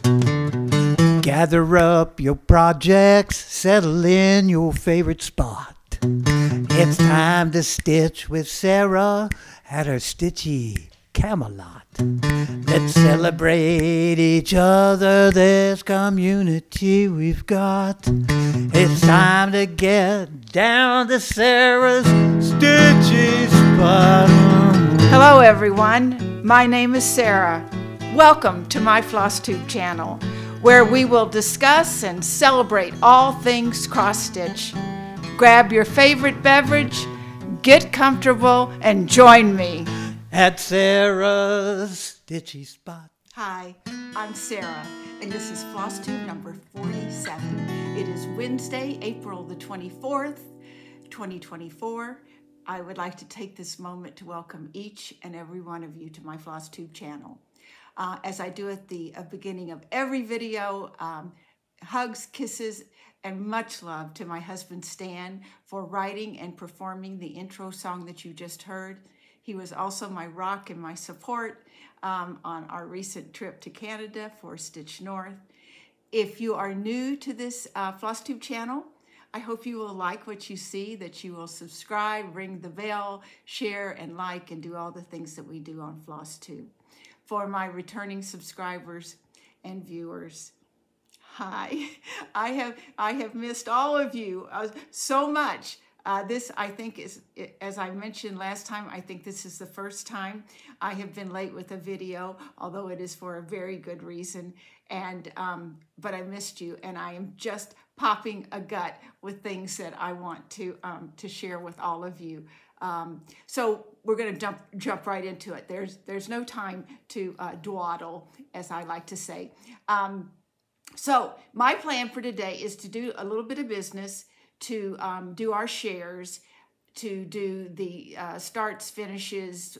Gather up your projects, settle in your favorite spot. It's time to stitch with Sarah at her Stitchy Camelot. Let's celebrate each other, this community we've got. It's time to get down to Sarah's Stitchy spot. Hello everyone, my name is Sarah. Welcome to my FlossTube channel, where we will discuss and celebrate all things cross-stitch. Grab your favorite beverage, get comfortable, and join me at Sarah's Stitchy spot. Hi, I'm Sarah, and this is FlossTube number 47. It is Wednesday, April the 24th, 2024. I would like to take this moment to welcome each and every one of you to my FlossTube channel. As I do at the beginning of every video, hugs, kisses, and much love to my husband Stan for writing and performing the intro song that you just heard. He was also my rock and my support on our recent trip to Canada for Stitch North. If you are new to this FlossTube channel, I hope you will like what you see, that you will subscribe, ring the bell, share and like, and do all the things that we do on FlossTube. For my returning subscribers and viewers, hi. I have missed all of you so much. This, I think, is, as I mentioned last time, I think this is the first time I have been late with a video, although it is for a very good reason. And but I missed you, and I am just popping a gut with things that I want to share with all of you. So we're going to jump right into it. There's no time to dawdle, as I like to say. So my plan for today is to do a little bit of business, to do our shares, to do the starts, finishes.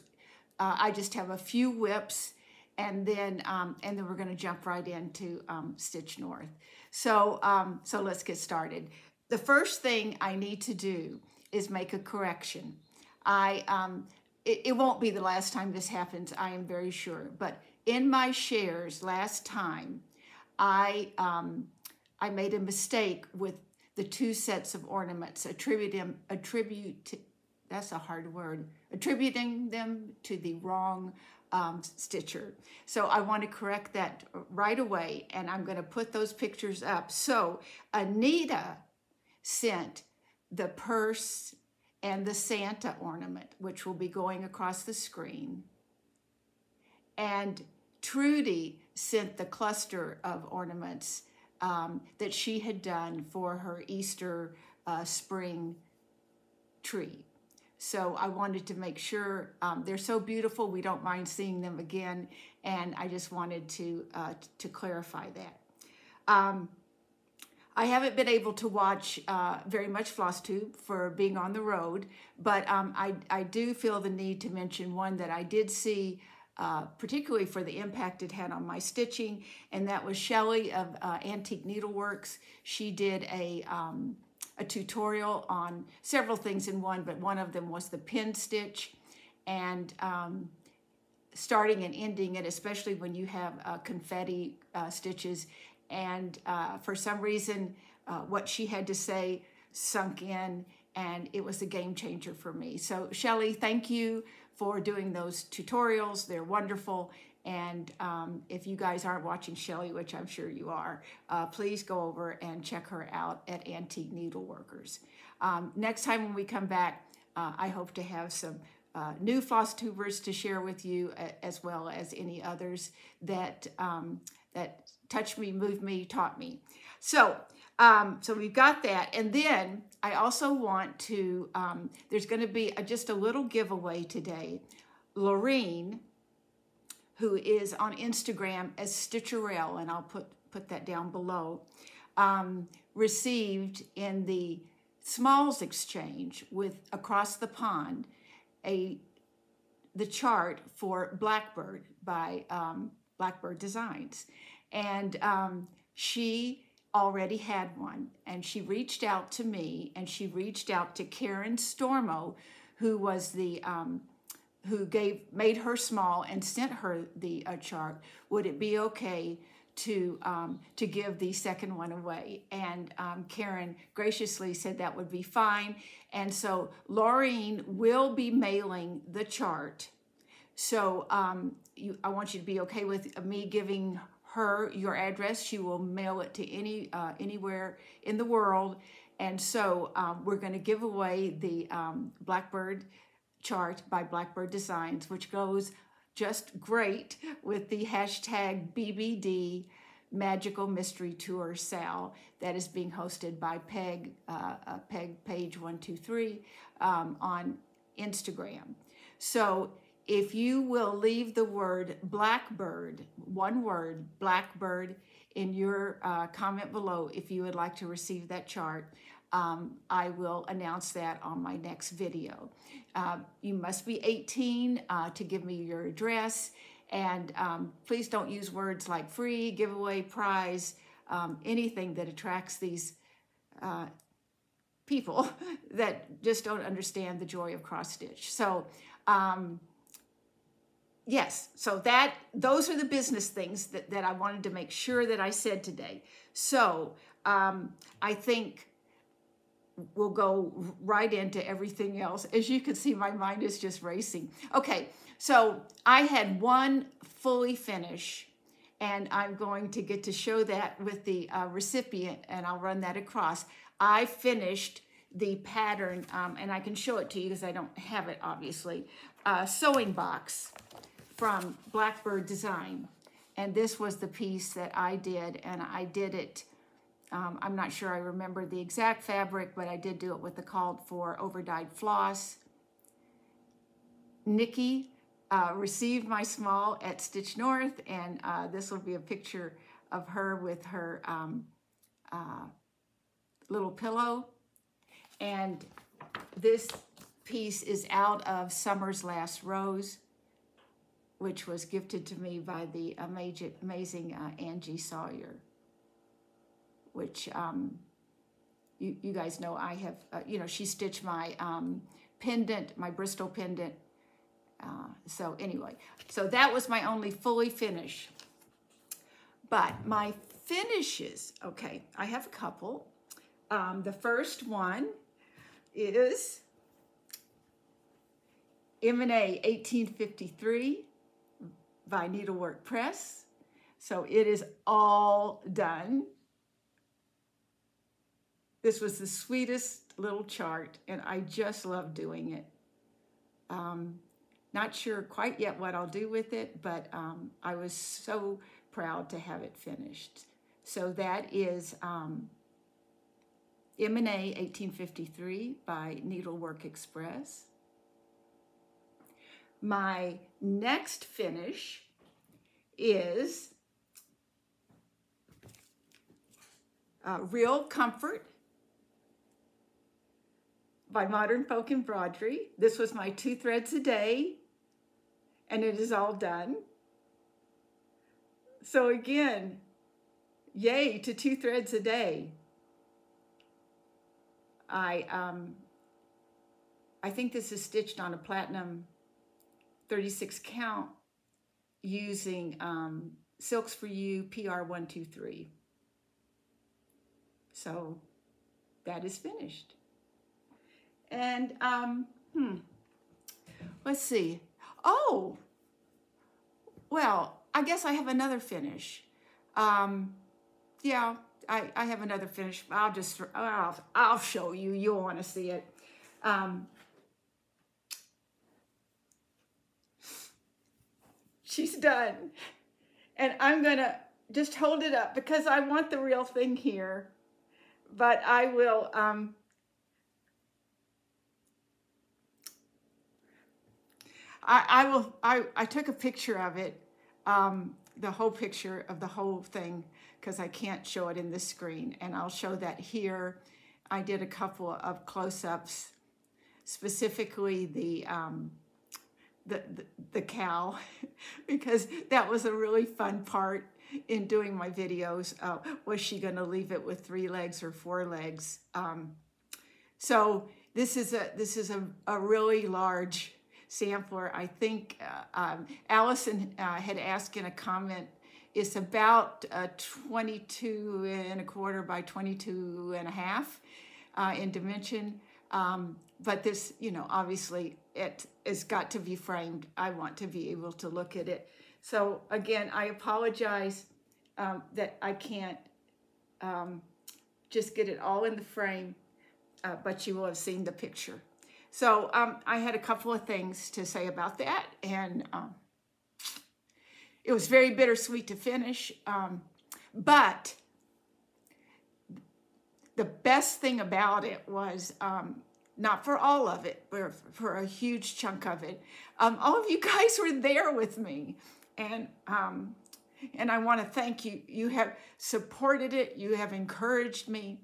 I just have a few whips, and then we're going to jump right into Stitch North. So so let's get started. The first thing I need to do is make a correction. It won't be the last time this happens, I am very sure. But in my shares last time, I made a mistake with the two sets of ornaments, attributing them to the wrong stitcher. So I want to correct that right away, and I'm going to put those pictures up. So Anita sent the purse and the Santa ornament, which will be going across the screen. And Trudy sent the cluster of ornaments that she had done for her Easter spring tree. So I wanted to make sure, they're so beautiful, we don't mind seeing them again, and I just wanted to clarify that. I haven't been able to watch very much FlossTube for being on the road, but I do feel the need to mention one that I did see, particularly for the impact it had on my stitching, and that was Shellie of Antique Needleworks. She did a tutorial on several things in one, but one of them was the pin stitch, and starting and ending it, especially when you have confetti stitches. And for some reason, what she had to say sunk in, and it was a game changer for me. So Shellie, thank you for doing those tutorials. They're wonderful. And if you guys aren't watching Shellie, which I'm sure you are, please go over and check her out at Antique Needleworkers. Next time when we come back, I hope to have some new FlossTubers to share with you, as well as any others that that touched me, moved me, taught me. So so we've got that. And then I also want to, there's going to be just a little giveaway today. Lorene, who is on Instagram as Stitcherelle, and I'll put that down below, received in the Smalls exchange with Across the Pond the chart for Blackbird by Blackbird Designs. And she already had one, and she reached out to me, and she reached out to Karen Stormo, who was the who made her small and sent her the chart. Would it be okay to give the second one away. And Karen graciously said that would be fine. And so Laureen will be mailing the chart. So I want you to be okay with me giving her your address. She will mail it to anywhere in the world. And so we're going to give away the Blackbird chart by Blackbird Designs, which goes just great with the hashtag BBD Magical Mystery Tour Sal that is being hosted by Peg Page 123 on Instagram. So if you will leave the word Blackbird, one word, Blackbird, in your comment below if you would like to receive that chart, I will announce that on my next video. You must be 18 to give me your address, and please don't use words like free, giveaway, prize, anything that attracts these people that just don't understand the joy of cross stitch. So yes, so those are the business things that I wanted to make sure that I said today. So I think we'll go right into everything else. As you can see, my mind is just racing. Okay, so I had one fully finish, and I'm going to get to show that with the recipient, and I'll run that across. I finished the pattern, and I can show it to you because I don't have it, obviously, sewing box from Blackbird Design. And this was the piece that I did, and I did it, I'm not sure I remember the exact fabric, but I did do it with the called for overdyed floss. Nikki received my small at Stitch North, and this will be a picture of her with her little pillow. And this piece is out of Summer's Last Rose, which was gifted to me by the amazing Angi Sawyer, which you guys know I have, she stitched my pendant, my Bristol pendant. So anyway, so that was my only fully finish. But my finishes, okay, I have a couple. The first one is M&A 1853 by Needlework Press. So it is all done. This was the sweetest little chart, and I just love doing it. Not sure quite yet what I'll do with it, but I was so proud to have it finished. So that is M&A 1853 by Needlework Express. My next finish is Real Comfort by Modern Folk Embroidery. This was my 2 threads a day, and it is all done. So again, yay to 2 threads a day. I think this is stitched on a platinum 36 count using Silks for You PR123. So that is finished. And let's see. Oh, well, I guess I have another finish. Yeah, I have another finish. I'll show you. You'll want to see it. She's done. And I'm going to just hold it up because I want the real thing here. But I will... I took a picture of it, the whole picture of the whole thing, because I can't show it in this screen, and I'll show that here. I did a couple of close-ups, specifically the cow, because that was a really fun part in doing my videos. Was she going to leave it with 3 legs or 4 legs? So this is a really large sampler. I think Allison had asked in a comment it's about 22.25 by 22.5 in dimension. But this, you know, obviously it has got to be framed. I want to be able to look at it. So again, I apologize that I can't just get it all in the frame, but you will have seen the picture. So I had a couple of things to say about that, and it was very bittersweet to finish, but the best thing about it was, not for all of it, but for a huge chunk of it, all of you guys were there with me, and I want to thank you. You have supported it. You have encouraged me.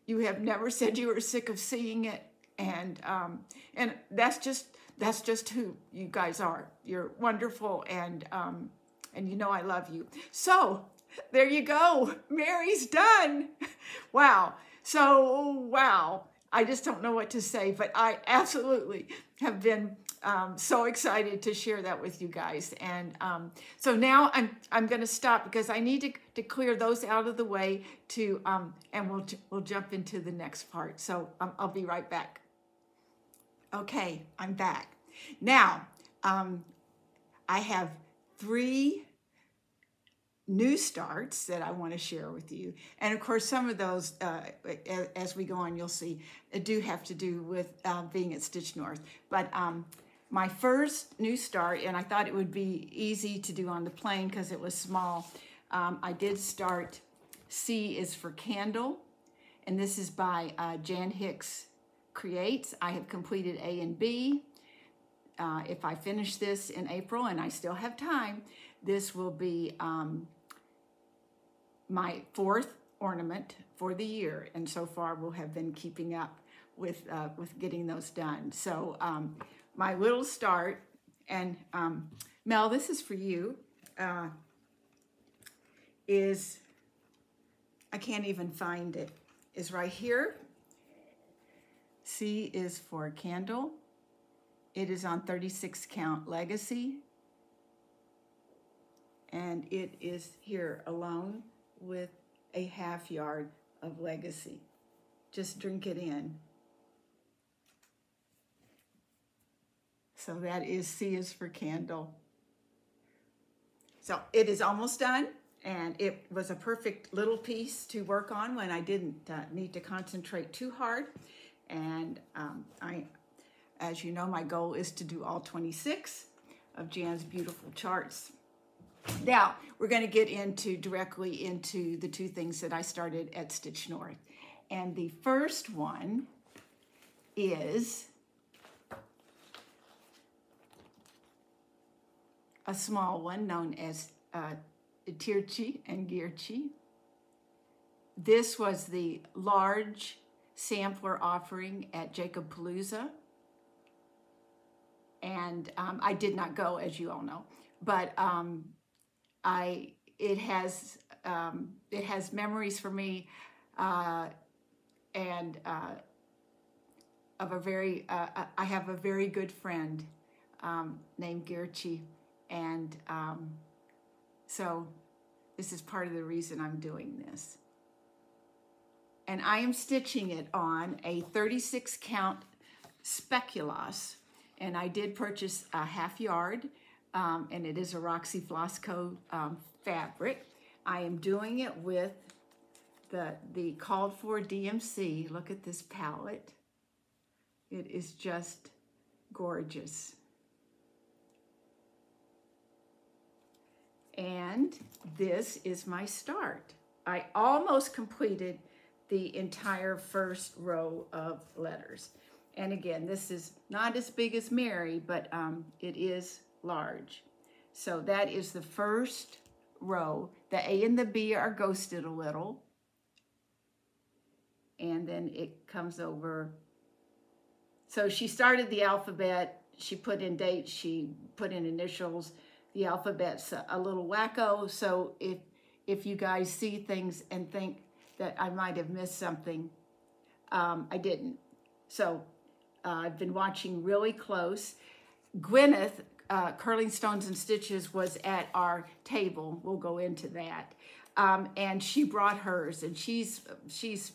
You have never said you were sick of seeing it, and that's just who you guys are. You're wonderful, and you know I love you. So there you go. Mary's done. Wow. So wow. I just don't know what to say, but I absolutely have been so excited to share that with you guys. And so now I'm going to stop because I need to clear those out of the way to and we'll jump into the next part. So I'll be right back. Okay, I'm back. Now, I have 3 new starts that I want to share with you. And of course, some of those, as we go on, you'll see, do have to do with being at Stitch North. But my first new start, and I thought it would be easy to do on the plane because it was small, I did start C is for Candle, and this is by Jan Hicks Creates. I have completed A and B. If I finish this in April, and I still have time, this will be my 4th ornament for the year, and so far we'll have been keeping up with getting those done. So my little start, and Mel, this is for you, is, I can't even find it, is right here. C is for Candle. It is on 36 count Legacy, and it is here alone with a ½ yard of Legacy. Just drink it in. So that is C is for Candle. So it is almost done, and it was a perfect little piece to work on when I didn't need to concentrate too hard. And as you know, my goal is to do all 26 of Jan's beautiful charts. Now, we're going to get directly into the 2 things that I started at Stitch North. And the first one is a small one known as Tirchi and Girchi. This was the large sampler offering at Jacob Palooza. And I did not go, as you all know, but it has memories for me, and of a very I have a very good friend named Girchi, and so this is part of the reason I'm doing this. And I am stitching it on a 36 count speculoos. And I did purchase a ½ yard, and it is a Roxy Floss Co. Fabric. I am doing it with the called for DMC. Look at this palette. It is just gorgeous. And this is my start. I almost completed the entire first row of letters. And again, this is not as big as Mary, but it is large. So that is the first row. The A and the B are ghosted a little. And then it comes over. So she started the alphabet. She put in dates. She put in initials. The alphabet's a little wacko. So if you guys see things and think that I might have missed something, I didn't. So I've been watching really close. Gwyneth Curling Stones and Stitches was at our table. We'll go into that. And she brought hers, and she's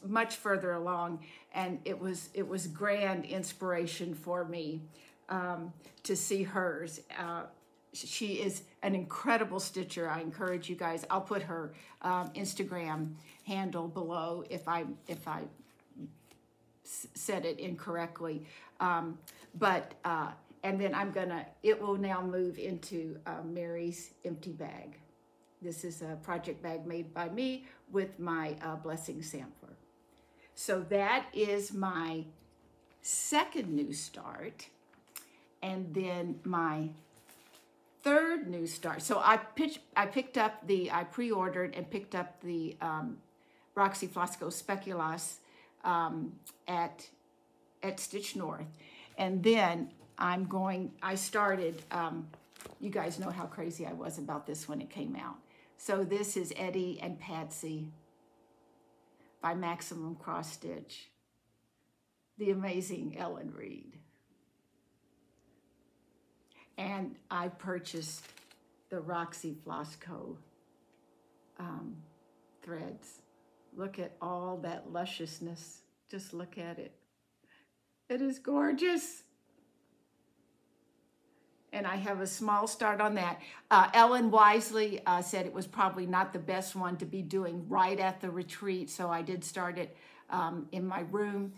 much further along, and it was grand inspiration for me to see hers. She is an incredible stitcher. I encourage you guys. I'll put her Instagram handle below if I said it incorrectly. And then it will now move into Mary's empty bag. This is a project bag made by me with my blessing sampler. So that is my second new start. And then my third new start. So I pre-ordered and picked up the Roxy Flosco Speculas at Stitch North. And then I started, you guys know how crazy I was about this when it came out. So this is Eddie and Patsy by Maximum Cross Stitch, the amazing Ellen Reed. And I purchased the Roxy Flosco threads. Look at all that lusciousness. Just look at it. It is gorgeous. And I have a small start on that. Ellen wisely said it was probably not the best one to be doing right at the retreat, so I did start it in my room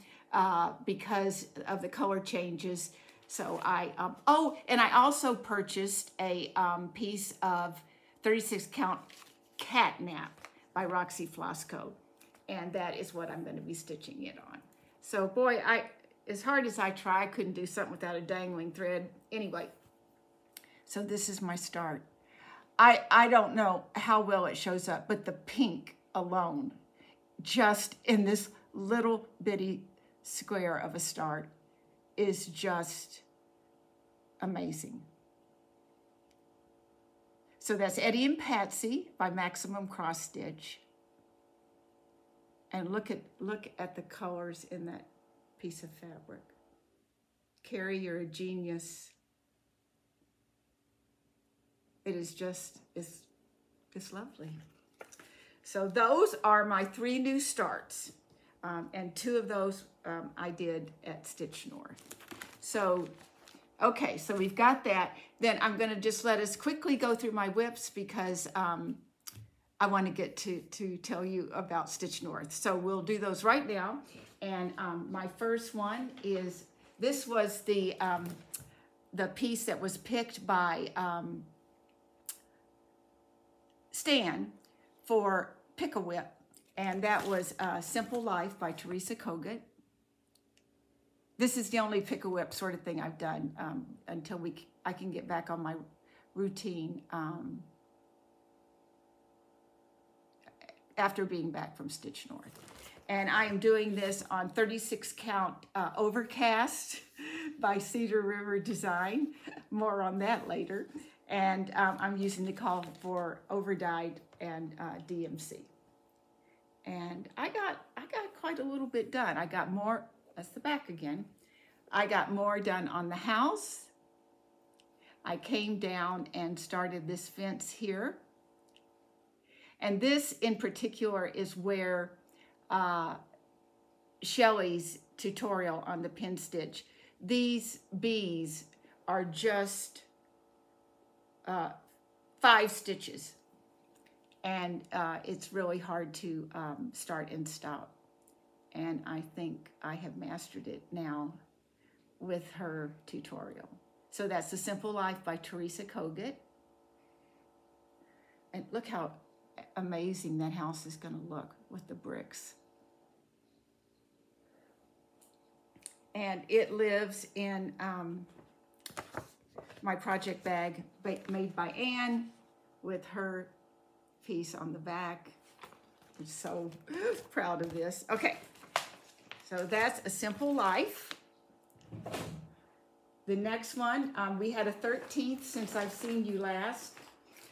because of the color changes. So and I also purchased a piece of 36 count Catnap by Roxy Flosco, and that is what I'm going to be stitching it on. So boy, as hard as I try, I couldn't do something without a dangling thread. Anyway. So this is my start. I don't know how well it shows up, but the pink alone, just in this little bitty square of a start, is just amazing. So that's Eddie and Patsy by Maximum Cross Stitch. And look at the colors in that piece of fabric. Kerri, you're a genius. It is just, it's lovely. So those are my 3 new starts. And 2 of those I did at Stitch North. So, okay, so we've got that. Then I'm gonna just let us quickly go through my whips because I wanna get to tell you about Stitch North. So we'll do those right now. And my first one is, this was the piece that was picked by Stan for Pick-a-Whip, and that was Simple Life by Teresa Kogut. This is the only Pick-a-Whip sort of thing I've done until I can get back on my routine after being back from Stitch North. And I am doing this on 36 count Overcast by Cedar River Design. More on that later. And I'm using the call for overdyed and DMC. And I got quite a little bit done. I got more, that's the back again. I got more done on the house. I came down and started this fence here. And this in particular is where Shellie's tutorial on the pin stitch. These bees are just 5 stitches, and it's really hard to start and stop. And I think I have mastered it now with her tutorial. So that's The Simple Life by Teresa Kogut. And look how amazing that house is going to look with the bricks. And it lives in my project bag made by Ann with her piece on the back. I'm so proud of this. Okay, so that's A Simple Life. The next one, we had a 13th since I've seen you last.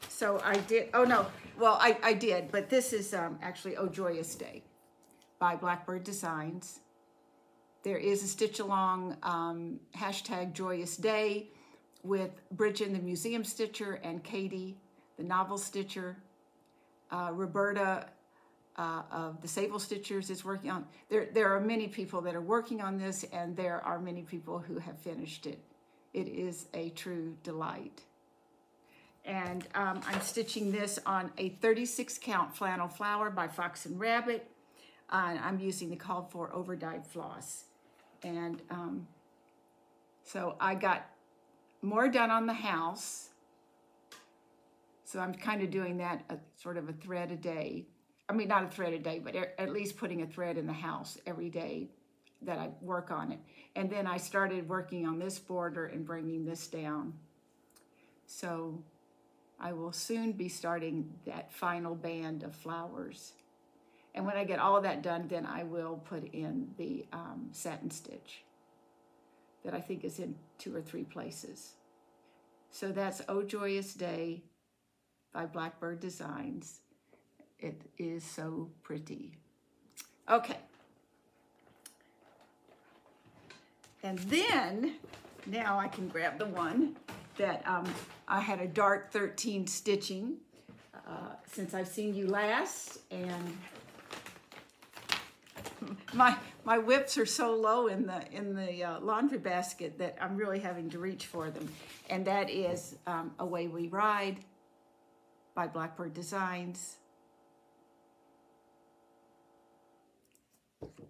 So I did, oh no, well I did, but this is actually Oh Joyous Day by Blackbird Designs. There is a stitch along hashtag Joyous Day with Brijin, the museum stitcher, and Katie, the novel stitcher. Roberta of the Sable Stitchers is working on. There are many people that are working on this, and there are many people who have finished it. It is a true delight. And I'm stitching this on a 36 count flannel flower by Fox and Rabbit. I'm using the called for overdyed floss. And so I got more done on the house. So I'm kind of doing that sort of a thread a day. I mean, not a thread a day, but at least putting a thread in the house every day that I work on it. And then I started working on this border and bringing this down. So I will soon be starting that final band of flowers. And when I get all of that done, then I will put in the satin stitch that I think is in 2 or 3 places. So that's Oh Joyous Day by Blackbird Designs. It is so pretty. Okay. And then, now I can grab the one that I had a dark 13 stitching since I've seen you last, and my whips are so low in the laundry basket that I'm really having to reach for them. And that is Away We Ride by Blackbird Designs.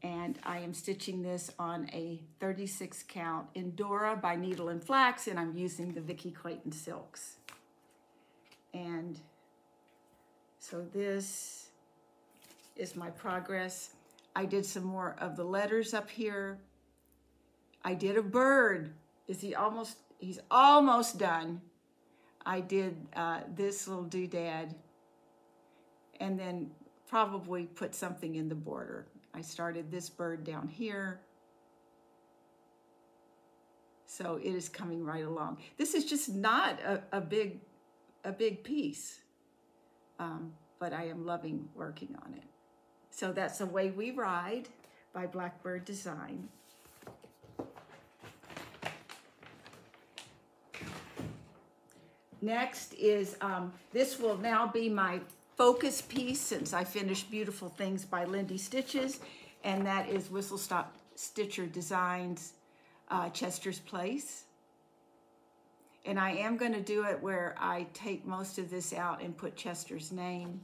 And I am stitching this on a 36 count Endora by Needle and Flax, and I'm using the Vicki Clayton silks. And so this is my progress. I did some more of the letters up here. I did a bird. He's almost done. I did this little doodad, and then probably put something in the border. I started this bird down here. So it is coming right along. This is just not a big piece, but I am loving working on it. So that's Away We Ride by Blackbird Design. Next is, this will now be my focus piece since I finished Beautiful Things by Lindy Stitches, and that is Whistle Stop Stitcher Designs, Chester's Place. And I am going to do it where I take most of this out and put Chester's name.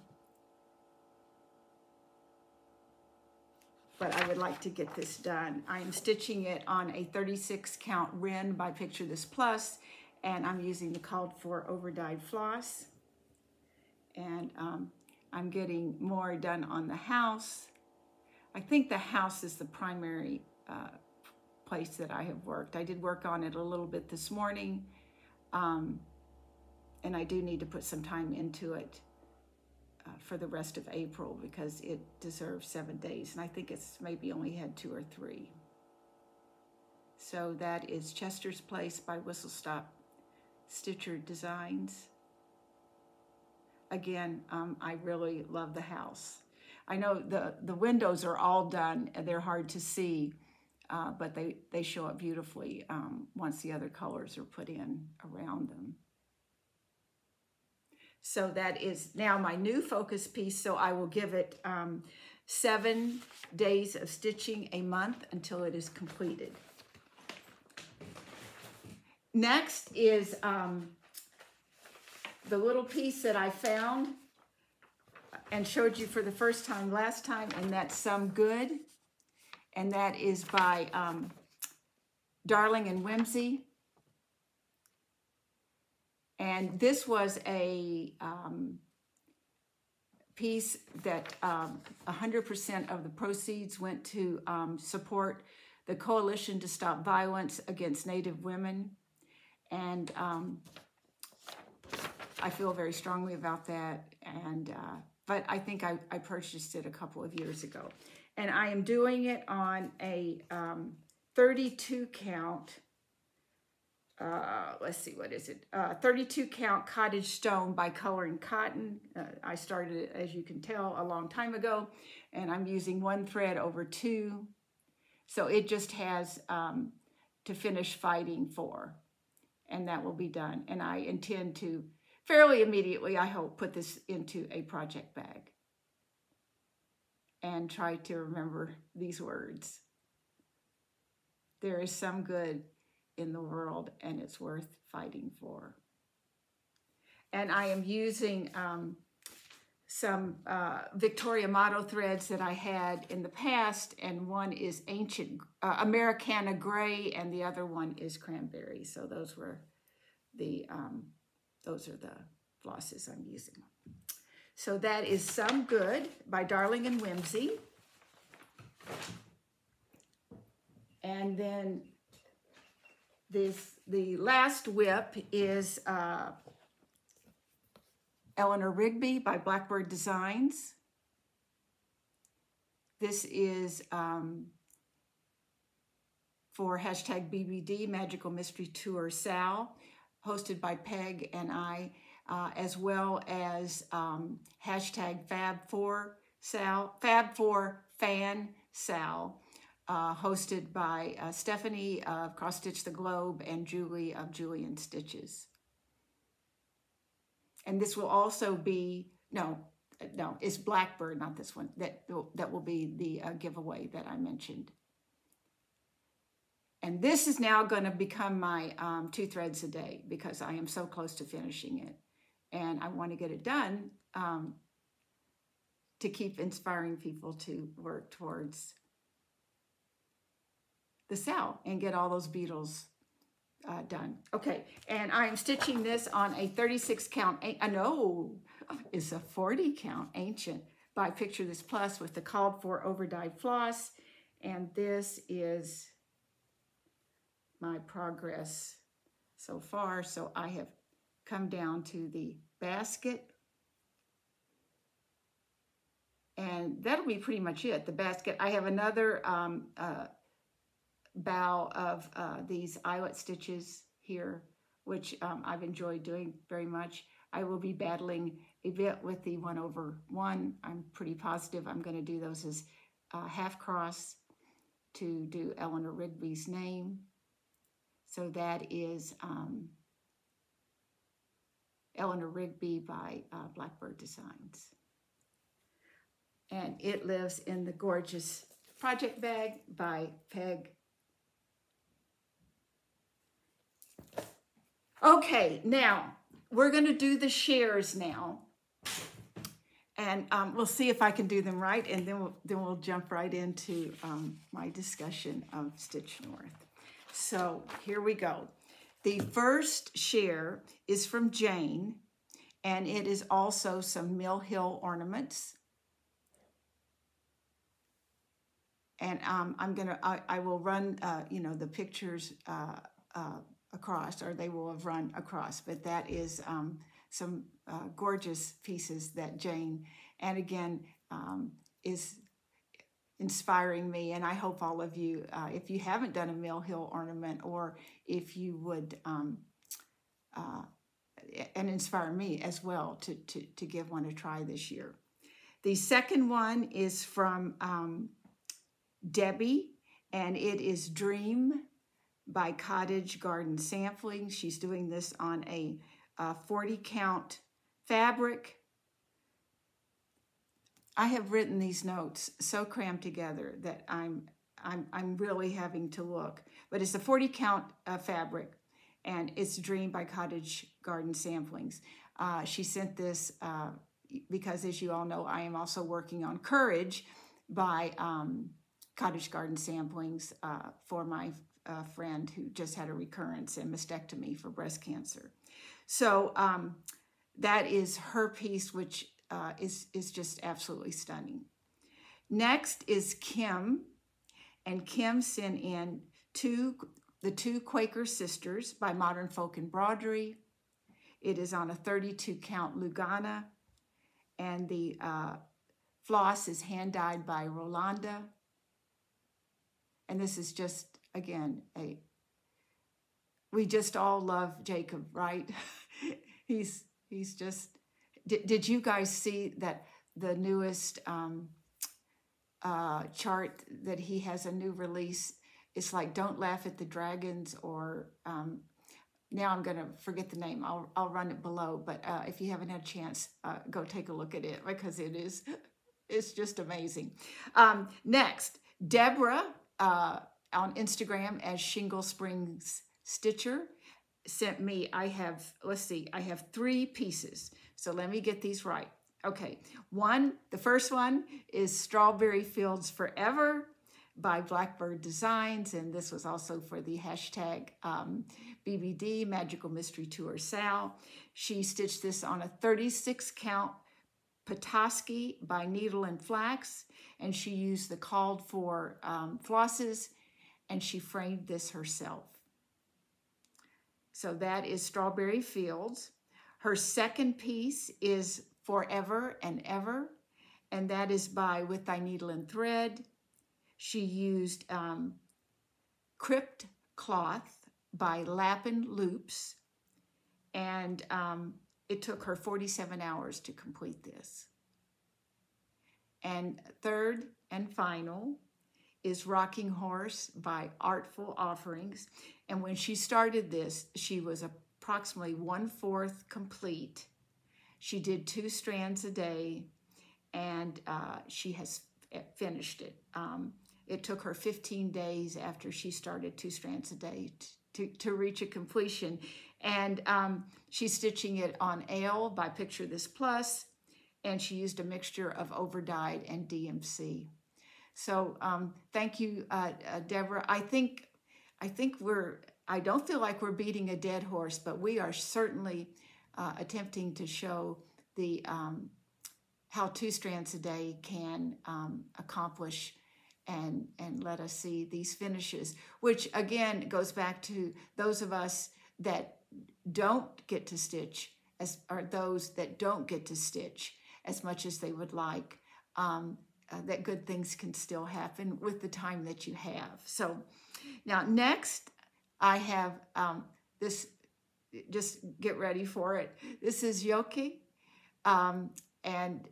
But I would like to get this done. I am stitching it on a 36 count Wren by Picture This Plus, and I'm using the called for overdyed floss. And I'm getting more done on the house. I think the house is the primary place that I have worked. I did work on it a little bit this morning, and I do need to put some time into it for the rest of April because it deserves 7 days, and I think it's maybe only had 2 or 3. So that is Chester's Place by Whistle Stop Stitcher Designs. Again, I really love the house. I know the windows are all done and they're hard to see, but they show up beautifully once the other colors are put in around them. So that is now my new focus piece. So I will give it 7 days of stitching a month until it is completed. Next is the little piece that I found and showed you for the first time last time, and that's Some Good. And that is by Darling and Whimsy. And this was a piece that 100% of the proceeds went to support the Coalition to Stop Violence Against Native Women. And I feel very strongly about that. And but I think I purchased it a couple of years ago. And I am doing it on a 32 count, let's see, what is it? 32 count Cottage Stone by Coloring Cotton. I started it, as you can tell, a long time ago, and I'm using 1 thread over 2. So it just has to finish fighting for. and that will be done. And I intend to fairly immediately, I hope, put this into a project bag and try to remember these words. There is some good in the world, and it's worth fighting for. And I am using some Victoria Motto threads that I had in the past, and one is ancient Americana Gray, and the other one is cranberry. So those are the flosses I'm using. So that is Some Good by Darling and Whimsy. And then the last whip is Eleanor Rigby by Blackbird Designs. This is for hashtag BBD, Magical Mystery Tour Sal, hosted by Peg and I, as well as hashtag Fab4Fan Sal, hosted by Stephanie of Cross Stitch the Globe and Julie of Julian Stitches. And this will also be, no, it's Blackbird, not this one. That will be the giveaway that I mentioned. And this is now going to become my 2 threads a day because I am so close to finishing it. And I want to get it done to keep inspiring people to work towards the Sal and get all those beetles done. Okay, and I'm stitching this on a 36 count, no, it's a 40 count Ancient by Picture This Plus with the called for overdyed floss. And this is my progress so far. So I have come down to the basket, and that'll be pretty much it, the basket. I have another bow of these eyelet stitches here, which I've enjoyed doing very much. I will be battling a bit with the 1/1. I'm pretty positive I'm going to do those as half cross to do Eleanor Rigby's name. So that is Eleanor Rigby by Blackbird Designs. And it lives in the gorgeous project bag by Peg. Okay, now we're going to do the shares now. And we'll see if I can do them right, and then we'll jump right into my discussion of Stitch North. So here we go. The first share is from Jane, and it is also some Mill Hill ornaments. And I will run, the pictures across, or they will have run across, but that is some gorgeous pieces that Jane, and again, is inspiring me. And I hope all of you, if you haven't done a Mill Hill ornament, or if you would, and inspire me as well to give one a try this year. The second one is from Debbie, and it is Dream by Cottage Garden Sampling. She's doing this on a 40 count fabric. I have written these notes so crammed together that I'm really having to look. But it's a 40 count fabric, and it's Dream by Cottage Garden Samplings. She sent this because, as you all know, I am also working on Courage by Cottage Garden Samplings for my friend who just had a recurrence and mastectomy for breast cancer. So that is her piece, which is just absolutely stunning. Next is Kim, and Kim sent in the two Quaker Sisters by Modern Folk Embroidery. It is on a 32 count Lugana, and the floss is hand dyed by Rolanda. And this is just, again, we just all love Jacob, right? he's just, did you guys see that the newest chart that he has a new release? It's like Don't Laugh at the Dragons, or now I'm going to forget the name. I'll run it below, but if you haven't had a chance, go take a look at it because it's just amazing. Next, Deborah on Instagram as Shingle Springs Stitcher sent me, I have 3 pieces. So let me get these right. Okay, the first one is Strawberry Fields Forever by Blackbird Designs, and this was also for the hashtag BBD, Magical Mystery Tour Sal. She stitched this on a 36 count Petoskey by Needle and Flax, and she used the called for flosses, and she framed this herself. So that is Strawberry Fields. Her second piece is Forever and Ever, and that is by With Thy Needle and Thread. She used Crypt Cloth by Lappin Loops, and it took her 47 hours to complete this. And third and final is Rocking Horse by Artful Offerings. And when she started this, she was approximately 1/4 complete. She did 2 strands a day, and she has finished it. It took her 15 days after she started 2 strands a day to reach a completion. And she's stitching it on Ale by Picture This Plus, and she used a mixture of overdyed and DMC. So thank you, Deborah. I don't feel like we're beating a dead horse, but we are certainly attempting to show the how 2 strands a day can accomplish and let us see these finishes, which again goes back to those of us that don't get to stitch or those that don't get to stitch as much as they would like, that good things can still happen with the time that you have. So now next I have this, just get ready for it. This is Yoki, and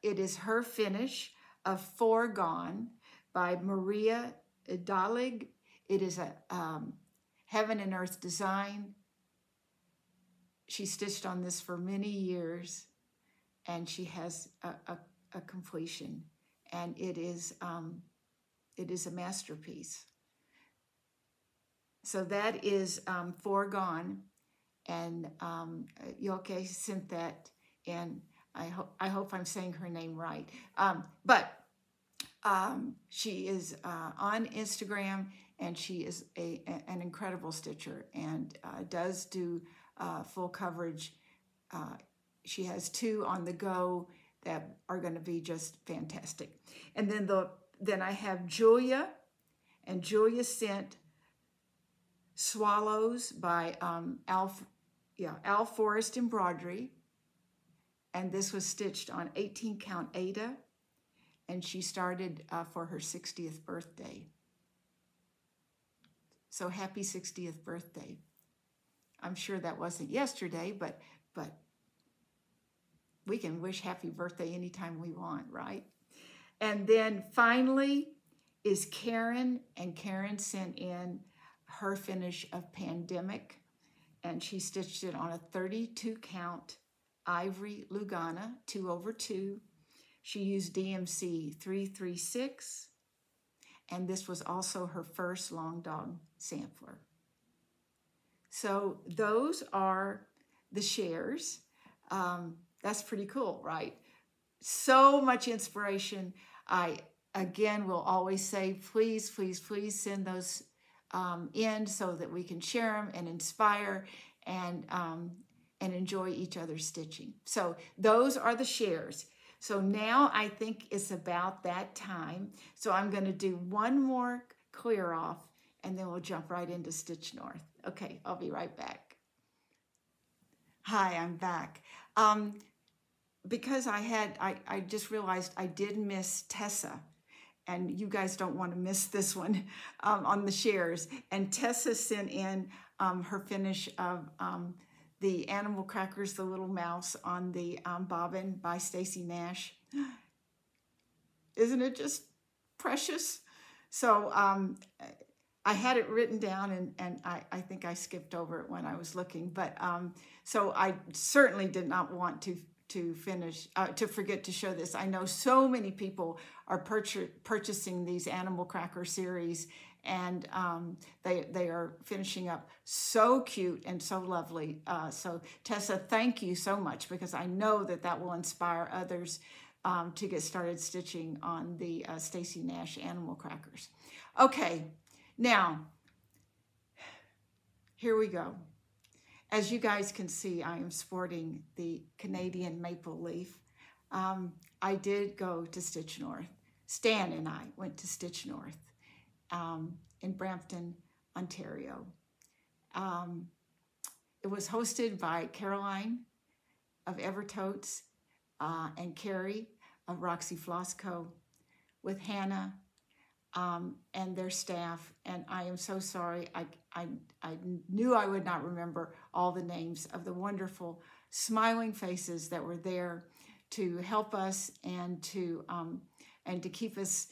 it is her finish of Foregone by Maria Dalig. It is a Heaven and Earth design. She stitched on this for many years, and she has a completion, and it is a masterpiece. So that is Foregone, and Yoke sent that in. I hope I'm saying her name right. But she is on Instagram, and she is an incredible stitcher, and does do full coverage. She has 2 on the go that are going to be just fantastic. And then I have Julia, and Julia sent Swallows by Al Forrest Embroidery, and this was stitched on 18 count Aida, and she started for her 60th birthday. So happy 60th birthday. I'm sure that wasn't yesterday, but we can wish happy birthday anytime we want, right? And then finally is Karen, and Karen sent in her finish of Pandemic, and she stitched it on a 32 count Ivory Lugana 2/2. She used DMC 336, and this was also her first Long Dog sampler. So those are the shares. That's pretty cool, right? So much inspiration. I, again, will always say, please, please, please send those in so that we can share them and inspire and enjoy each other's stitching. So those are the shares. So now I think it's about that time. So I'm going to do one more clear off, and then we'll jump right into Stitch North. Okay, I'll be right back. Hi, I'm back. Because I just realized I did miss Tessa, and you guys don't want to miss this one on the shares. And Tessa sent in her finish of the Animal Crackers, the Little Mouse on the bobbin by Stacy Nash. Isn't it just precious? So I had it written down, and I think I skipped over it when I was looking, but so I certainly did not want to forget to show this. I know so many people are purchasing these animal cracker series, and they are finishing up so cute and so lovely. So Tessa, thank you so much, because I know that will inspire others to get started stitching on the Stacy Nash animal crackers. Okay, now here we go. As you guys can see, I am sporting the Canadian maple leaf. I did go to Stitch North. Stan and I went to Stitch North in Brampton, Ontario. It was hosted by Caroline of Evertotes and Kerri of Roxy Floss Co. with Hannah and their staff. And I am so sorry. I knew I would not remember all the names of the wonderful smiling faces that were there to help us and to keep us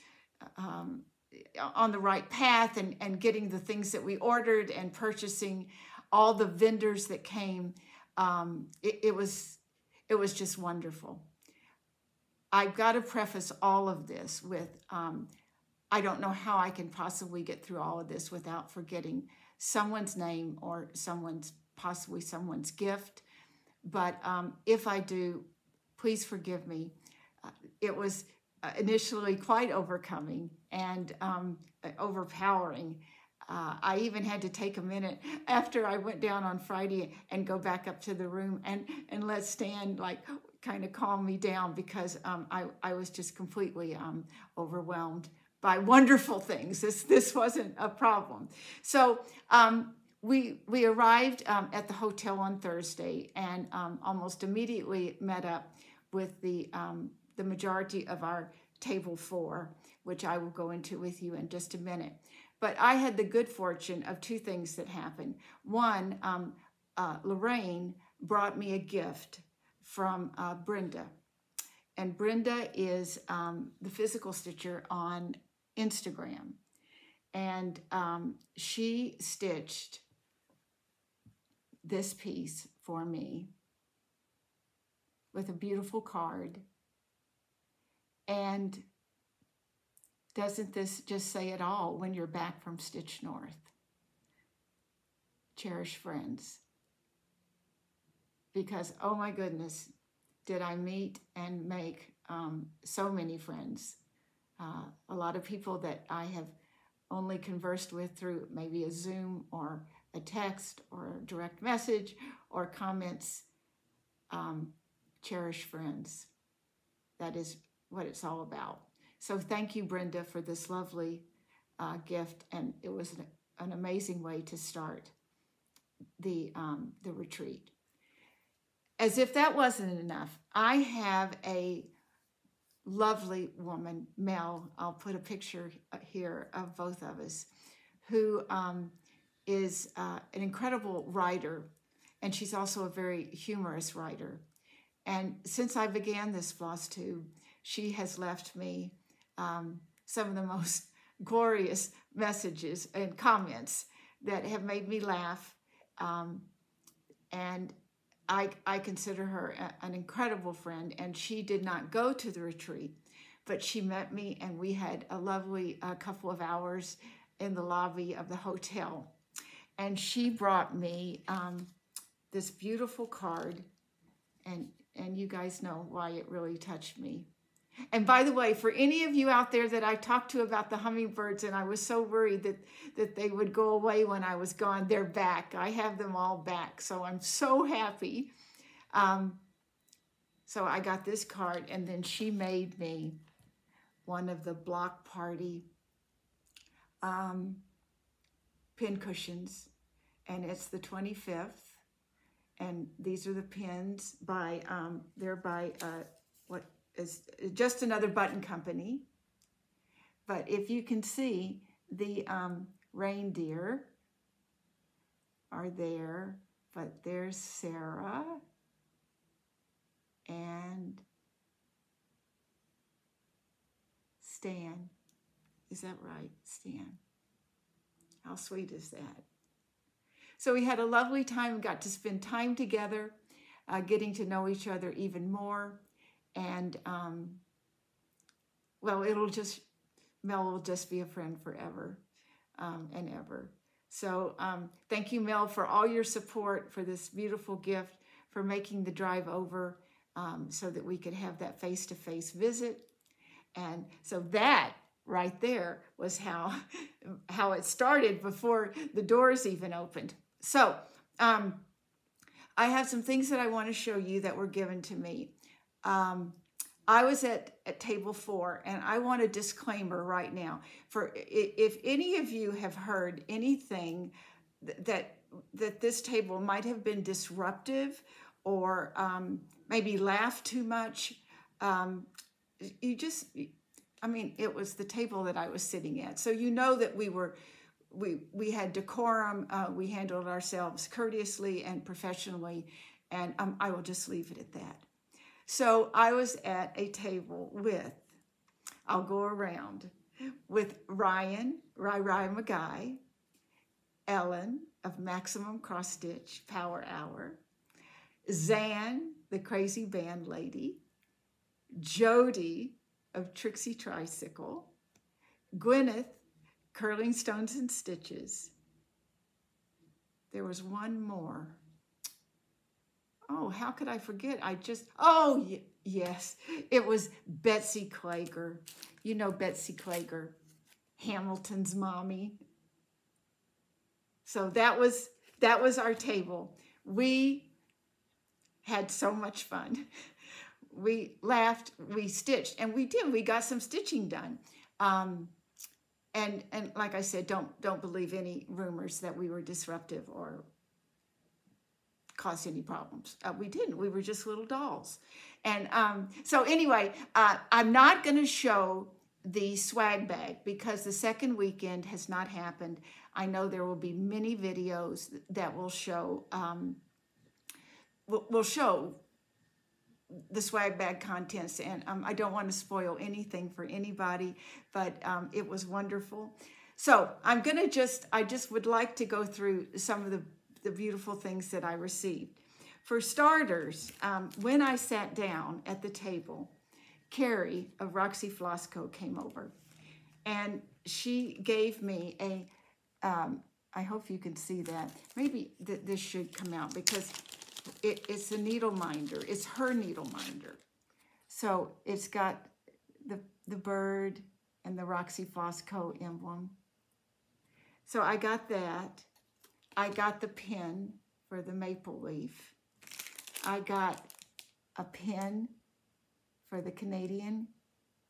on the right path and getting the things that we ordered and purchasing all the vendors that came. It was just wonderful. I've got to preface all of this with, I don't know how I can possibly get through all of this without forgetting someone's name or possibly someone's gift. But if I do, please forgive me. It was initially quite overcoming and overpowering. I even had to take a minute after I went down on Friday and go back up to the room and let Stan kind of calm me down, because I was just completely overwhelmed by wonderful things. This wasn't a problem. So we arrived at the hotel on Thursday and almost immediately met up with the majority of our table 4, which I will go into with you in just a minute. But I had the good fortune of 2 things that happened. One, Lorraine brought me a gift from Brenda. And Brenda is the physical stitcher on Instagram. And she stitched this piece for me with a beautiful card. And doesn't this just say it all when you're back from Stitch North? Cherish friends. Because, oh my goodness, did I meet and make so many friends. A lot of people that I have only conversed with through maybe a Zoom or a text or a direct message or comments. Cherish friends. That is what it's all about. So thank you, Brenda, for this lovely gift, and it was an amazing way to start the retreat. As if that wasn't enough, I have a lovely woman, Mel, I'll put a picture here of both of us, who is an incredible writer, and she's also a very humorous writer. And since I began this FlossTube, she has left me some of the most glorious messages and comments that have made me laugh. And I consider her an incredible friend, and she did not go to the retreat, but she met me and we had a lovely couple of hours in the lobby of the hotel. And she brought me this beautiful card, and you guys know why it really touched me. And by the way, for any of you out there that I talked to about the hummingbirds, and I was so worried that they would go away when I was gone, they're back. I have them all back, so I'm so happy. So I got this card, and then she made me one of the block party pin cushions, and it's the 25th. And these are the pins by, they're by what is just another button company. But if you can see, the reindeer are there, but there's Sarah and Stan. Is that right, Stan? How sweet is that? So we had a lovely time. We got to spend time together, getting to know each other even more. And, well, Mel will just be a friend forever and ever. So thank you, Mel, for all your support, for this beautiful gift, for making the drive over so that we could have that face-to-face visit. And so that right there was how it started before the doors even opened. So I have some things that I want to show you that were given to me. I was at table 4, and I want a disclaimer right now. For if any of you have heard anything that this table might have been disruptive or maybe laughed too much, it was the table that I was sitting at. So you know that we had decorum, we handled ourselves courteously and professionally, and I will just leave it at that. So I was at a table with, I'll go around, with Ryan McGuy, Ellen of Maximum Cross Stitch Power Hour, Zan, the crazy band lady, Jodie of Trixie Tricycle, Gwyneth, Curling Stones and Stitches. There was one more. Oh, how could I forget? Yes, it was Betsy Klager. You know Betsy Klager, Hamilton's mommy. So that was our table. We had so much fun. We laughed, we stitched, and we got some stitching done. And like I said, don't believe any rumors that we were disruptive or caused any problems. We didn't. We were just little dolls. And so anyway, I'm not going to show the swag bag because the second weekend has not happened. I know there will be many videos that will show the swag bag contents, and I don't want to spoil anything for anybody, but it was wonderful. So I just would like to go through some of the beautiful things that I received. For starters, when I sat down at the table, Kerri of Roxy Floss Co. came over, and she gave me I hope you can see that. Maybe this should come out because it's a needle minder. It's her needle minder. So it's got the bird and the Roxy Floss Co. emblem. So I got that. I got the pin for the maple leaf. I got a pin for the Canadian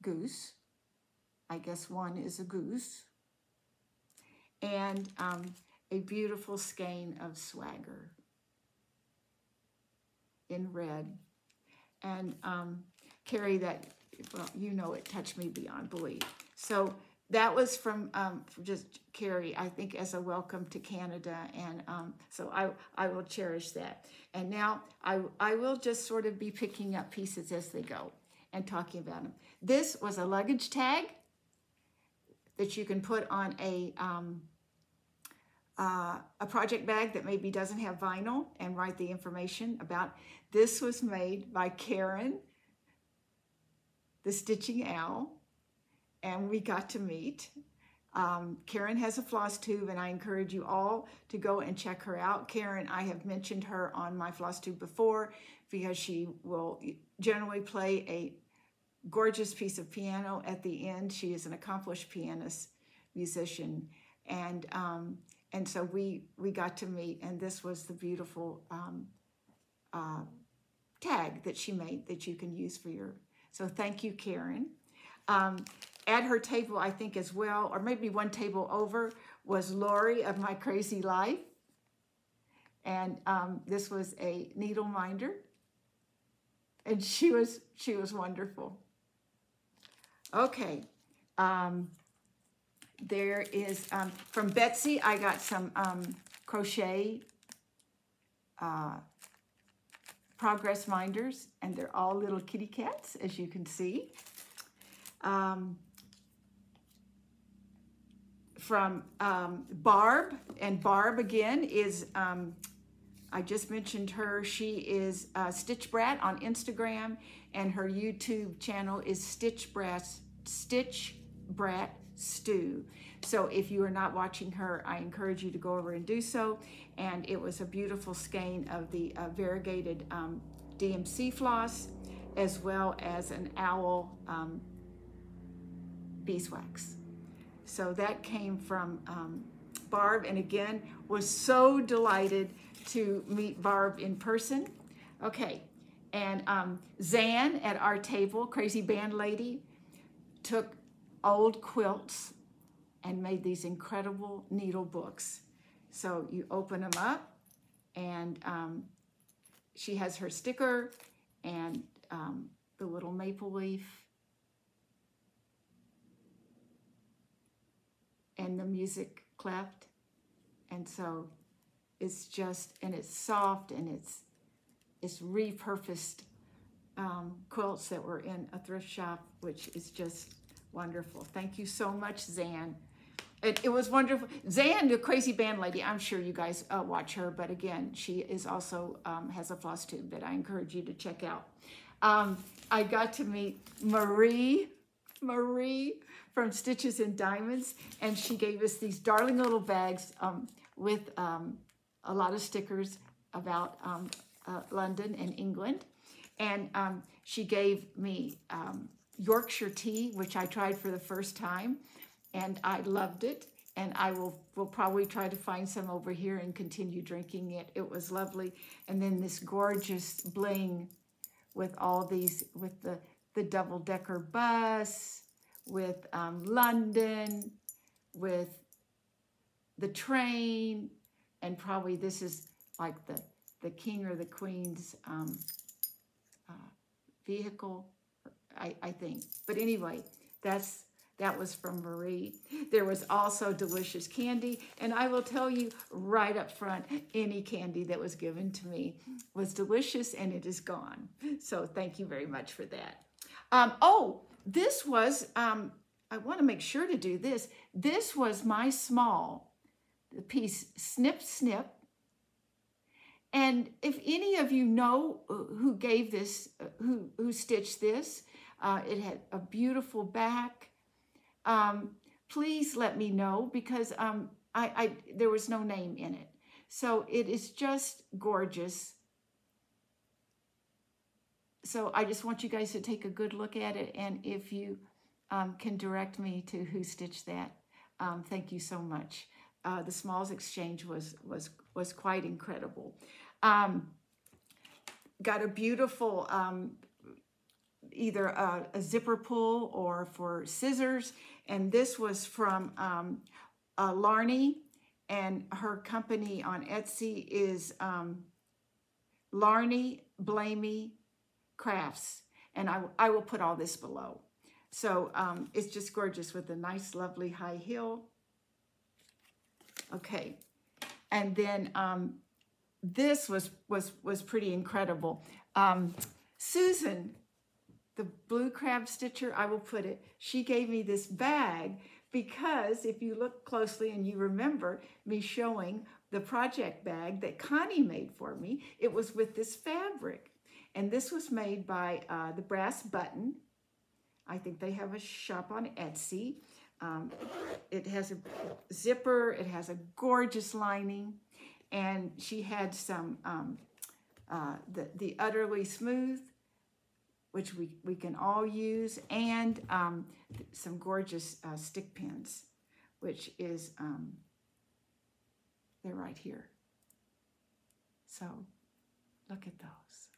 goose. I guess one is a goose. And a beautiful skein of swagger in red. And Kerri, it touched me beyond belief. So that was from just Kerri, I think, as a welcome to Canada. And so I will cherish that. And now I will just sort of be picking up pieces as they go and talking about them. This was a luggage tag that you can put on a project bag that maybe doesn't have vinyl and write the information about. This was made by Karen, the Stitching Owl, and we got to meet. Karen has a FlossTube, and I encourage you all to go and check her out. Karen, I have mentioned her on my FlossTube before because she will generally play a gorgeous piece of piano at the end. She is an accomplished pianist, musician, and so we got to meet, and this was the beautiful tag that she made that you can use for your. So thank you, Karen. At her table, I think as well, or maybe one table over, was Lori of My Crazy Life, and this was a needle minder, and she was wonderful. Okay. There is, from Betsy, I got some crochet progress minders, and they're all little kitty cats, as from Barb, and Barb again is, I just mentioned her. She is Stitch Brat on Instagram, and her YouTube channel is Stitch Brat Stew. So if you are not watching her, I encourage you to go over and do so. And it was a beautiful skein of the variegated DMC floss, as well as an owl beeswax. So that came from Barb, and again, was so delighted to meet Barb in person. Okay, and Zan at our table, Crazy Band Lady, took old quilts and made these incredible needle books. So you open them up, and she has her sticker and the little maple leaf and the music cleft. And so it's just, and it's soft, and it's repurposed quilts that were in a thrift shop, which is just wonderful. Thank you so much, Zan. It was wonderful. Zan, the Crazy Band Lady, I'm sure you guys watch her, but again, she is also has a FlossTube that I encourage you to check out. I got to meet Marie from Stitches and Diamonds, and she gave us these darling little bags with a lot of stickers about London and England. And she gave me Yorkshire tea, which I tried for the first time, and I loved it. And I will probably try to find some over here and continue drinking it. It was lovely. And then this gorgeous bling with all these, with the double-decker bus, with London, with the train, and probably this is like the king or the queen's vehicle, I think. But anyway, that was from Marie. There was also delicious candy, and I will tell you right up front, any candy that was given to me was delicious, and it is gone. So thank you very much for that. Oh, this was, I want to make sure to do this. This was my small, the piece Snip Snip. And if any of you know who gave this, who stitched this, it had a beautiful back. Please let me know, because there was no name in it. So it is just gorgeous. So I just want you guys to take a good look at it, and if you can direct me to who stitched that, thank you so much. The Smalls exchange was quite incredible. Got a beautiful either a zipper pull or for scissors, and this was from Larnie, and her company on Etsy is Larnie Blamey Crafts, and I will put all this below. So it's just gorgeous with a nice, lovely high heel. Okay, and then this was pretty incredible. Susan, the Blue Crab Stitcher, I will put it, she gave me this bag because if you look closely and you remember me showing the project bag that Connie made for me, it was with this fabric. And this was made by the Brass Button. I think they have a shop on Etsy. It has a zipper, it has a gorgeous lining, and she had some, the Utterly Smooth, which we can all use, and some gorgeous stick pins, which is, they're right here. So look at those,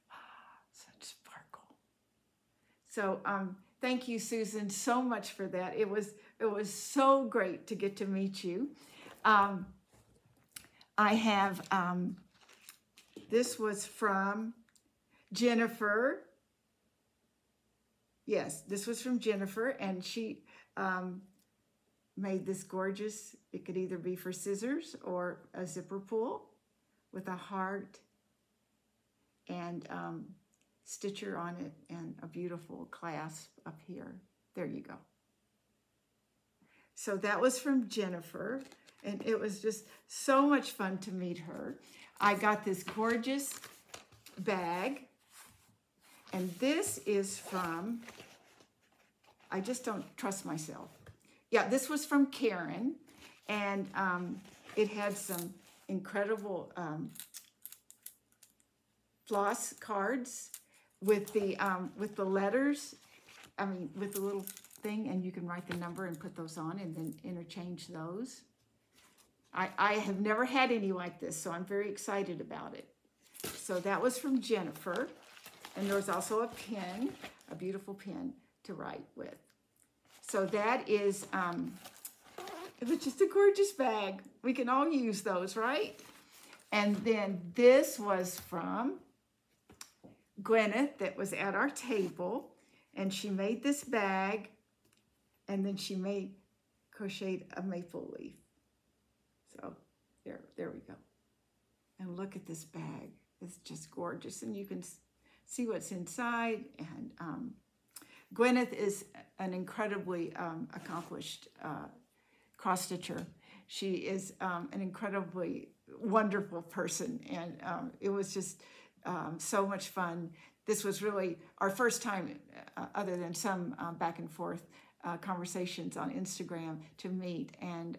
such sparkle. So thank you, Susan, so much for that. It was so great to get to meet you. I have, this was from Jennifer. Yes, this was from Jennifer, and she made this gorgeous, it could either be for scissors or a zipper pull with a heart and stitcher on it and a beautiful clasp up here. There you go. So that was from Jennifer, and it was just so much fun to meet her. I got this gorgeous bag, and this is from, I just don't trust myself. Yeah, this was from Karen, and it had some incredible floss cards with the letters, with the little thing, and you can write the number and put those on and then interchange those. I have never had any like this, so I'm very excited about it. So that was from Jennifer, and there was also a pen, a beautiful pen to write with. So that is, it was just a gorgeous bag. We can all use those, right? And then this was from Gwyneth that was at our table, and she made this bag, and then she crocheted a maple leaf. So there we go. And look at this bag. It's just gorgeous, and you can see what's inside. And Gwyneth is an incredibly accomplished cross-stitcher. She is an incredibly wonderful person, and it was just so much fun. This was really our first time, other than some back and forth conversations on Instagram, to meet. And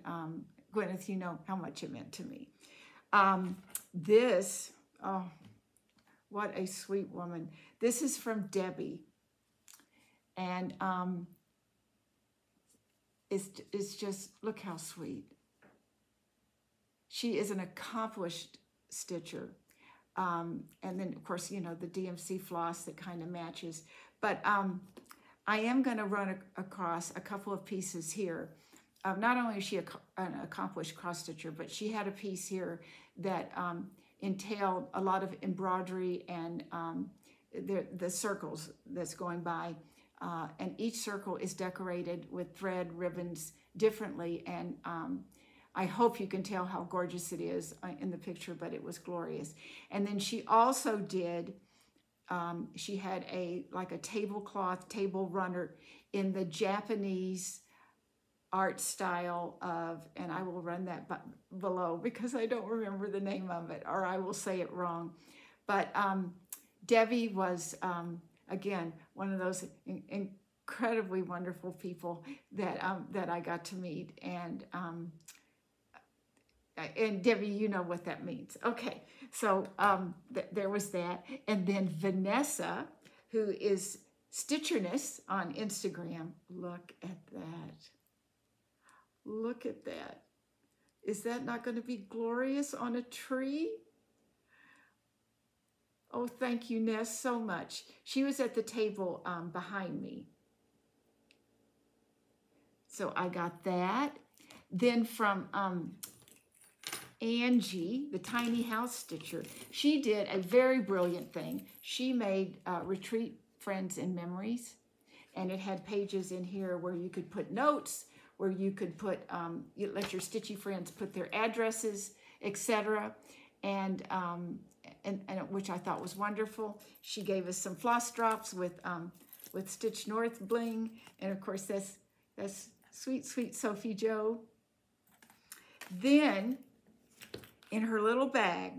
Gwyneth, you know how much it meant to me. This, oh, what a sweet woman. This is from Debbie. And it's just, look how sweet. She is an accomplished stitcher. And then, of course, you know, the DMC floss that kind of matches. But I am going to run across a couple of pieces here. Not only is she an accomplished cross-stitcher, but she had a piece here that entailed a lot of embroidery and the circles that's going by. And each circle is decorated with thread, ribbons differently. And I hope you can tell how gorgeous it is in the picture, but it was glorious. And then she also did, she had like a tablecloth, table runner in the Japanese art style of, and I will run that below because I don't remember the name of it, or I will say it wrong. But Debbie was, again, one of those incredibly wonderful people that I got to meet. And Debbie, you know what that means. Okay, so there was that. And then Vanessa, who is Stitcherness on Instagram. Look at that. Look at that. Is that not going to be glorious on a tree? Oh, thank you, Ness, so much. She was at the table behind me. So I got that. Then from Angi, the tiny house stitcher, she did a very brilliant thing. She made retreat friends and memories, and it had pages in here where you could put notes, where you could put, you let your stitchy friends put their addresses, etc., and which I thought was wonderful. She gave us some floss drops with Stitch North bling, and of course that's sweet, sweet Sophie Jo. Then in her little bag,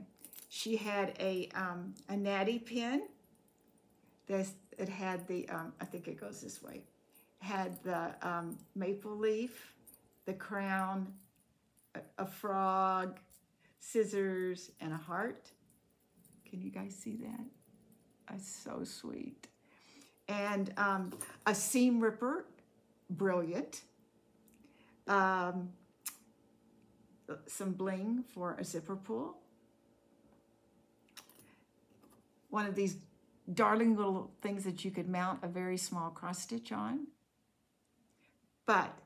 she had a natty pin. It had the, I think it goes this way, had the maple leaf, the crown, a frog, scissors, and a heart. Can you guys see that? That's so sweet. And a seam ripper, brilliant. Some bling for a zipper pull. One of these darling little things that you could mount a very small cross stitch on. But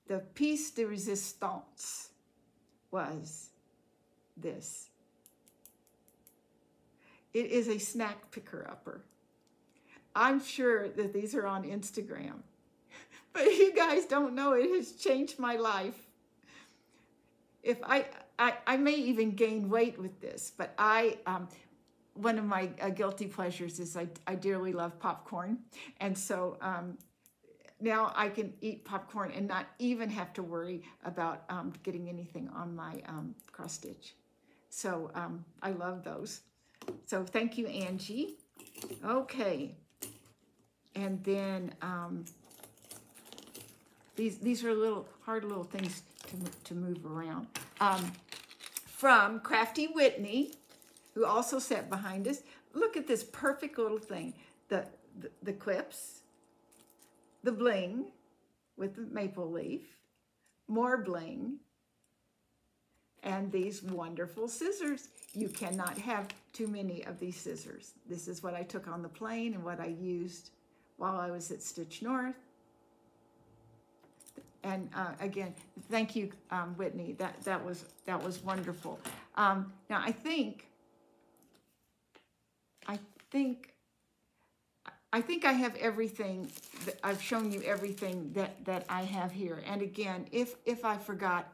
the piece de resistance was this. It is a snack picker-upper. I'm sure that these are on Instagram, but you guys don't know, it has changed my life. If I may even gain weight with this, but one of my guilty pleasures is I dearly love popcorn. And so now I can eat popcorn and not even have to worry about getting anything on my cross stitch. So I love those. So thank you, Angie. Okay. And then these are little hard little things to move around. From Crafty Whitney, who also sat behind us. Look at this perfect little thing. The clips, the bling with the maple leaf, more bling, and these wonderful scissors. You cannot have too many of these scissors. This is what I took on the plane and what I used while I was at Stitch North. And again, thank you, Whitney. That was wonderful. Now I think I have everything. I've shown you everything that I have here. And again, if I forgot,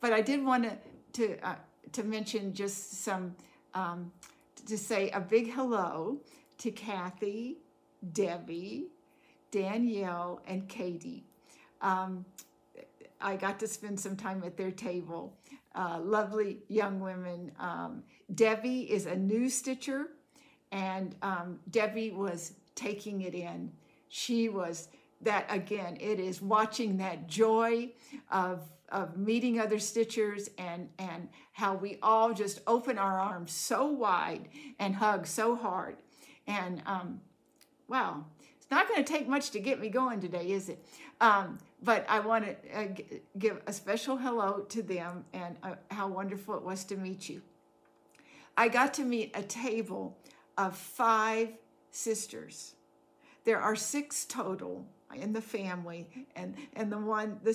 but I did want to mention just some to say a big hello to Kathy, Debbie, Danielle, and Katie. I got to spend some time at their table. Lovely young women. Debbie is a new stitcher, and Debbie was taking it in. She was that, again, it is watching that joy of meeting other stitchers and how we all just open our arms so wide and hug so hard. And wow, it's not going to take much to get me going today, is it? But I want to give a special hello to them and how wonderful it was to meet you. I got to meet a table of 5 sisters. There are 6 total in the family, and the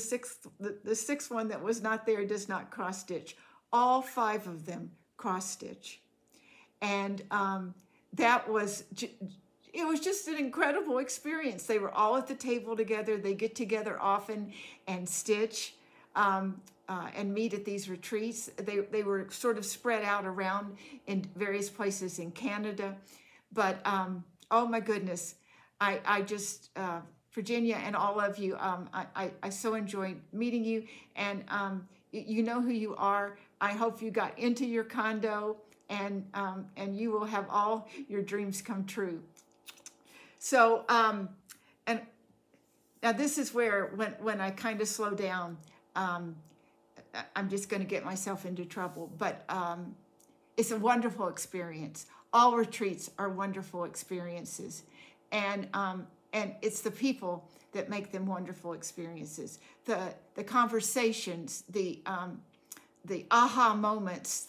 sixth one that was not there does not cross stitch. All 5 of them cross stitch, and that was. It was just an incredible experience. They were all at the table together. They get together often and stitch and meet at these retreats. They were sort of spread out around in various places in Canada. But oh my goodness, I just, Virginia and all of you, I so enjoyed meeting you. And you know who you are. I hope you got into your condo and you will have all your dreams come true. So, and now this is where, when I kind of slow down, I'm just going to get myself into trouble, but it's a wonderful experience. All retreats are wonderful experiences, and it's the people that make them wonderful experiences. The conversations, the aha moments,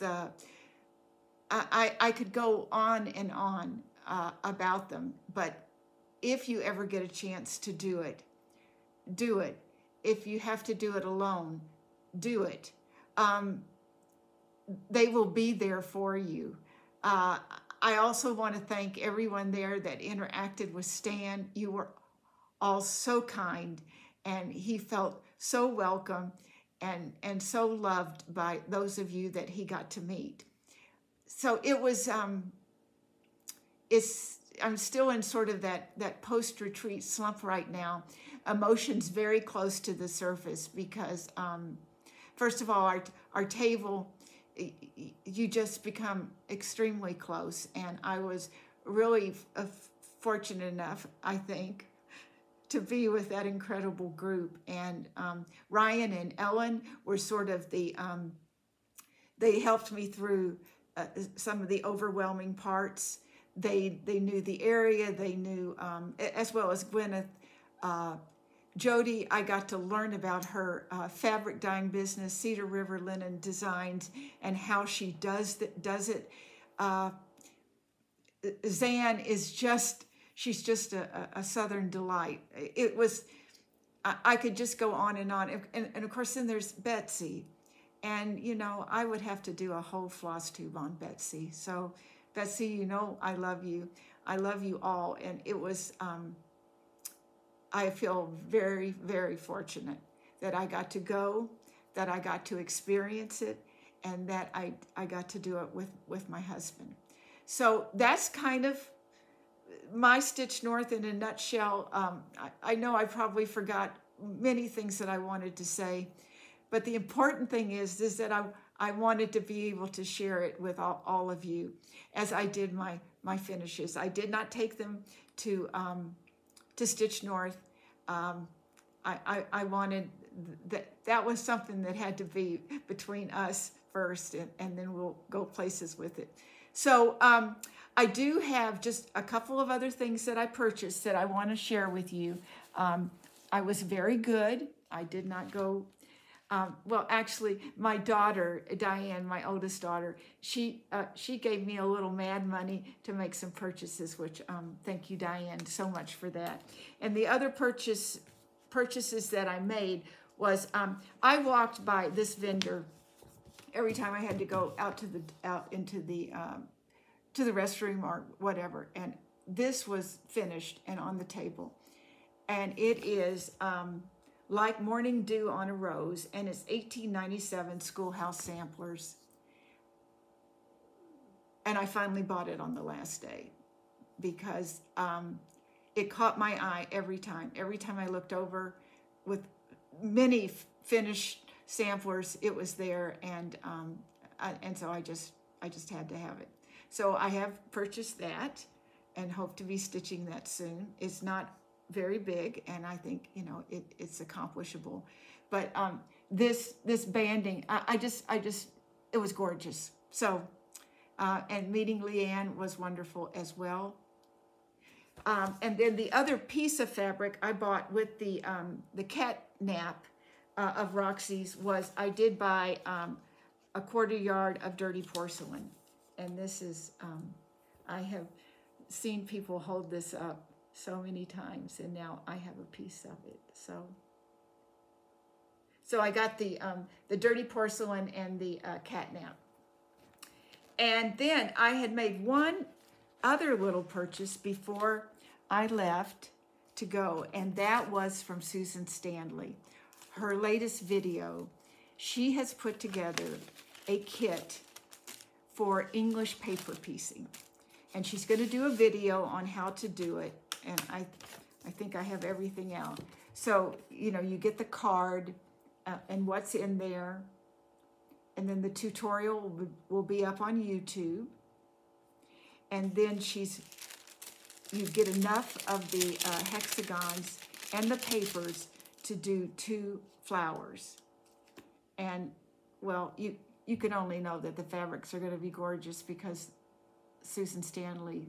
I could go on and on about them, but if you ever get a chance to do it, do it. If you have to do it alone, do it. They will be there for you. I also want to thank everyone there that interacted with Stan. You were all so kind, and he felt so welcome and so loved by those of you that he got to meet. So it was, I'm still in sort of that post-retreat slump right now. Emotions very close to the surface because, first of all, our table, you just become extremely close. And I was really fortunate enough, I think, to be with that incredible group. And Ryan and Ellen were sort of they helped me through some of the overwhelming parts. They knew the area, they knew, as well as Gwyneth. Jodie, I got to learn about her fabric dyeing business, Cedar River Linen Designs, and how she does it. Zan is she's just a Southern delight. It was, I could just go on. And of course, then there's Betsy. And, you know, I would have to do a whole FlossTube on Betsy. So, Betsy, you know, I love you. I love you all. And it was, I feel very, very fortunate that I got to go, that I got to experience it, and that I got to do it with my husband. So that's kind of my Stitch North in a nutshell. I know I probably forgot many things that I wanted to say, but the important thing is that I wanted to be able to share it with all of you as I did my finishes. I did not take them to Stitch North. I wanted that was something that had to be between us first, and then we'll go places with it. So I do have just a couple of other things that I purchased that I want to share with you. I was very good. I did not go, well, actually, my daughter, Diane, my oldest daughter, she gave me a little mad money to make some purchases, which thank you, Diane, so much for that. And the other purchases that I made was I walked by this vendor every time I had to go out into the restroom or whatever, and this was finished and on the table, and it is like Morning Dew on a Rose, and it's $18.97 Schoolhouse Samplers, and I finally bought it on the last day because it caught my eye every time I looked over with many finished samplers. It was there, and so I just had to have it. So I have purchased that and hope to be stitching that soon. It's not very big, and I think, you know, it's accomplishable. But this banding, it was gorgeous. So, and meeting Leanne was wonderful as well. And then the other piece of fabric I bought with the cat nap of Roxy's was I did buy a 1/4 yard of dirty porcelain. And this is, I have seen people hold this up so many times, and now I have a piece of it. So I got the dirty porcelain and the catnap. And then I had made one other little purchase before I left to go, and that was from Susan Stanley. Her latest video, she has put together a kit for English paper piecing, and she's going to do a video on how to do it, and I think I have everything out. So, you know, you get the card and what's in there, and then the tutorial will be up on YouTube, and then you get enough of the hexagons and the papers to do 2 flowers. And, well, you can only know that the fabrics are going to be gorgeous because Susan Stanley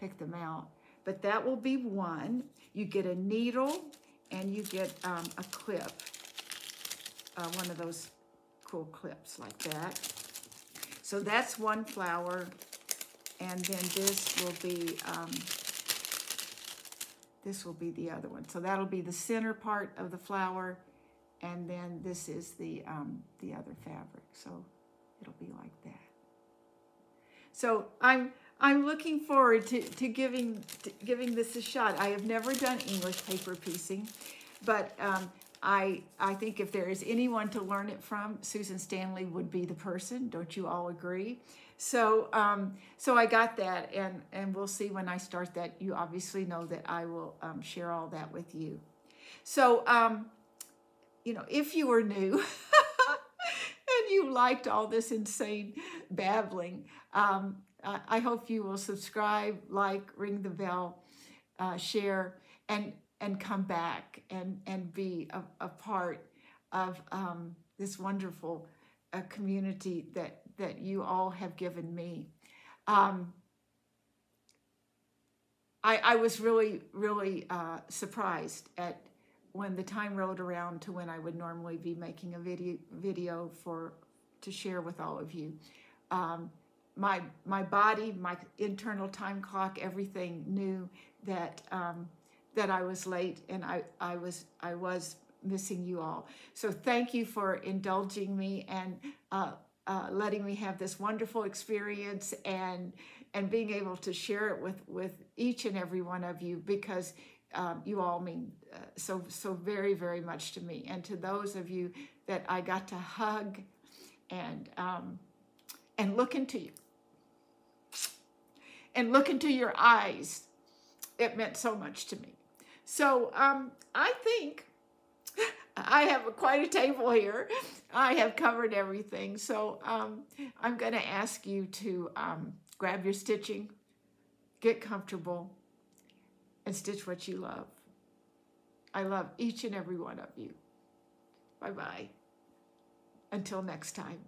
picked them out. But that will be one. You get a needle, and you get a clip, one of those cool clips like that. So that's one flower, and then this will be the other one. So that'll be the center part of the flower, and then this is the other fabric. So it'll be like that. So I'm looking forward to giving this a shot. I have never done English paper piecing, but I think if there is anyone to learn it from, Susan Stanley would be the person. Don't you all agree? So so I got that, and we'll see when I start that. You obviously know that I will share all that with you. So you know, if you are new and you liked all this insane babbling, I hope you will subscribe, like, ring the bell, share, and come back and be a part of this wonderful community that you all have given me. I was really, really surprised at when the time rolled around to when I would normally be making a video to share with all of you. My body, my internal time clock, everything knew that that I was late, and I was missing you all. So thank you for indulging me and letting me have this wonderful experience and being able to share it with each and every one of you, because you all mean so very, very much to me. And to those of you that I got to hug and look into you and look into your eyes it meant so much to me. So I think I have quite a table here. I have covered everything. So I'm going to ask you to grab your stitching, get comfortable, and stitch what you love. I love each and every one of you. Bye-bye. Until next time.